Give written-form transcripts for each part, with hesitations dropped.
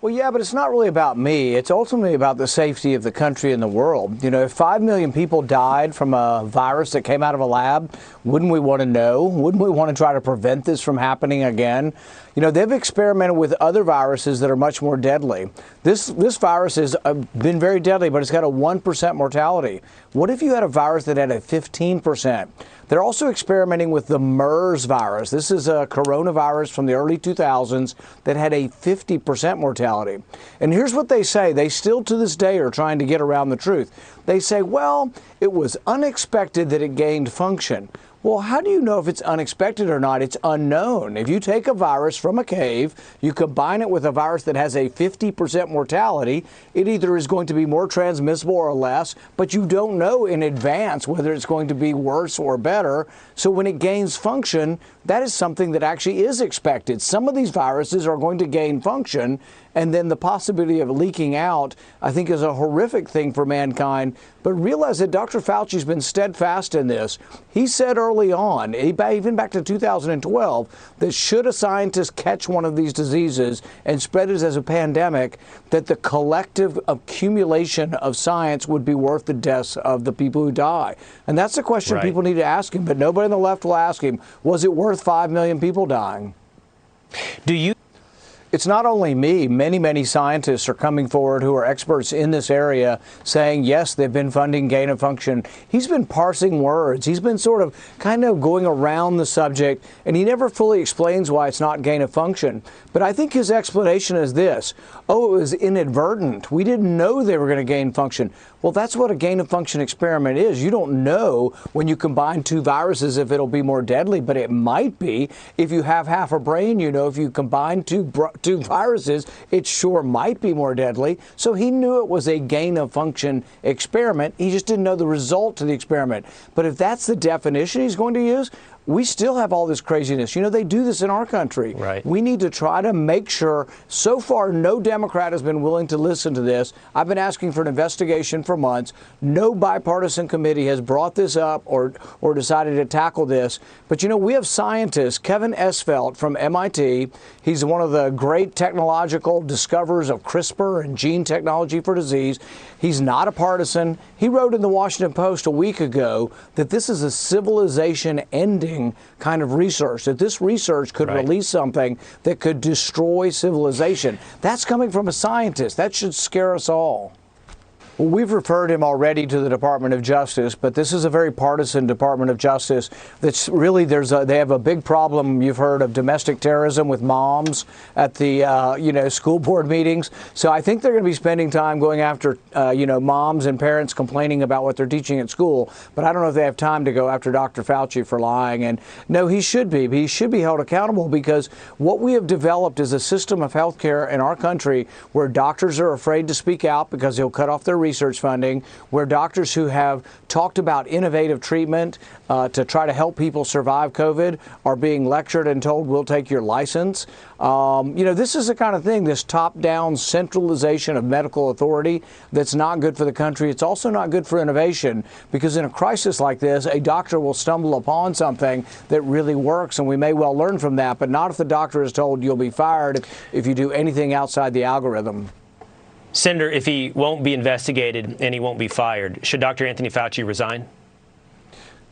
Well, yeah, but it's not really about me. It's ultimately about the safety of the country and the world. You know, if 5 million people died from a virus that came out of a lab, wouldn't we want to know? Wouldn't we want to try to prevent this from happening again? You know, they've experimented with other viruses that are much more deadly. This virus has been very deadly, but it's got a 1% mortality. What if you had a virus that had a 15%? They're also experimenting with the MERS virus. This is a coronavirus from the early 2000s that had a 50% mortality. And here's what they say. They still to this day are trying to get around the truth. They say, well, it was unexpected that it gained function. Well, how do you know if it's unexpected or not? It's unknown. If you take a virus from a cave, you combine it with a virus that has a 50% mortality, it either is going to be more transmissible or less, but you don't know in advance whether it's going to be worse or better. So when it gains function, that is something that actually is expected. Some of these viruses are going to gain function, and then the possibility of leaking out, I think, is a horrific thing for mankind. But realize that Dr. Fauci's been steadfast in this. He said early on, even back to 2012, that should a scientist catch one of these diseases and spread it as a pandemic, that the collective accumulation of science would be worth the deaths of the people who die. And that's the question people need to ask him, but nobody on the left will ask him, was it worth 5 million people dying? It's not only me. Many scientists are coming forward who are experts in this area saying, yes, they've been funding gain of function. He's been parsing words. He's been sort of kind of going around the subject, and he never fully explains why it's not gain of function. But I think his explanation is this. Oh, it was inadvertent. We didn't know they were going to gain function. Well, that's what a gain of function experiment is. You don't know when you combine two viruses if it'll be more deadly, but it might be. If you have half a brain, you know, if you combine two viruses, it sure might be more deadly. So he knew it was a gain of function experiment. He just didn't know the result to the experiment. But if that's the definition he's going to use, we still have all this craziness. You know, they do this in our country. Right. We need to try to make sure. So far, no Democrat has been willing to listen to this. I've been asking for an investigation for months. No bipartisan committee has brought this up or decided to tackle this. But, you know, we have scientists, Kevin Esvelt from MIT. He's one of the great technological discoverers of CRISPR and gene technology for disease. He's not a partisan. He wrote in the Washington Post a week ago that this is a civilization-ending kind of research, that this research could release something that could destroy civilization. That's coming from a scientist. That should scare us all. Well, we've referred him already to the Department of Justice, but this is a very partisan Department of Justice. That's really, they have a big problem, you've heard, of domestic terrorism with moms at the school board meetings. So I think they're going to be spending time going after moms and parents complaining about what they're teaching at school. But I don't know if they have time to go after Dr. Fauci for lying. And no, he should be. He should be held accountable, because what we have developed is a system of health care in our country where doctors are afraid to speak out because they'll cut off their research funding, where doctors who have talked about innovative treatment to try to help people survive COVID are being lectured and told, we'll take your license. This is the kind of thing, this top-down centralization of medical authority, that's not good for the country. It's also not good for innovation, because in a crisis like this, a doctor will stumble upon something that really works, and we may well learn from that, but not if the doctor is told you'll be fired if you do anything outside the algorithm. Senator, if he won't be investigated and he won't be fired, should Dr. Anthony Fauci resign?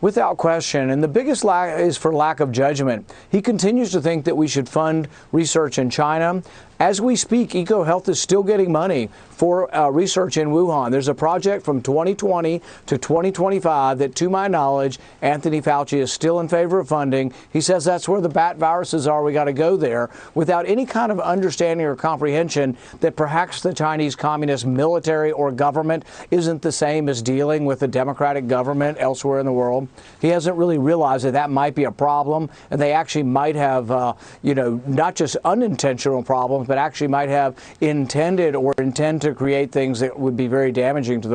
Without question. And the biggest lack is for lack of judgment. He continues to think that we should fund research in China. As we speak, EcoHealth is still getting money for research in Wuhan. There's a project from 2020 to 2025 that, to my knowledge, Anthony Fauci is still in favor of funding. He says that's where the bat viruses are. We got to go there, without any kind of understanding or comprehension that perhaps the Chinese Communist military or government isn't the same as dealing with the democratic government elsewhere in the world. He hasn't really realized that that might be a problem, and they actually might have, not just unintentional problems, but actually might have intended or intend to create things that would be very damaging to the world.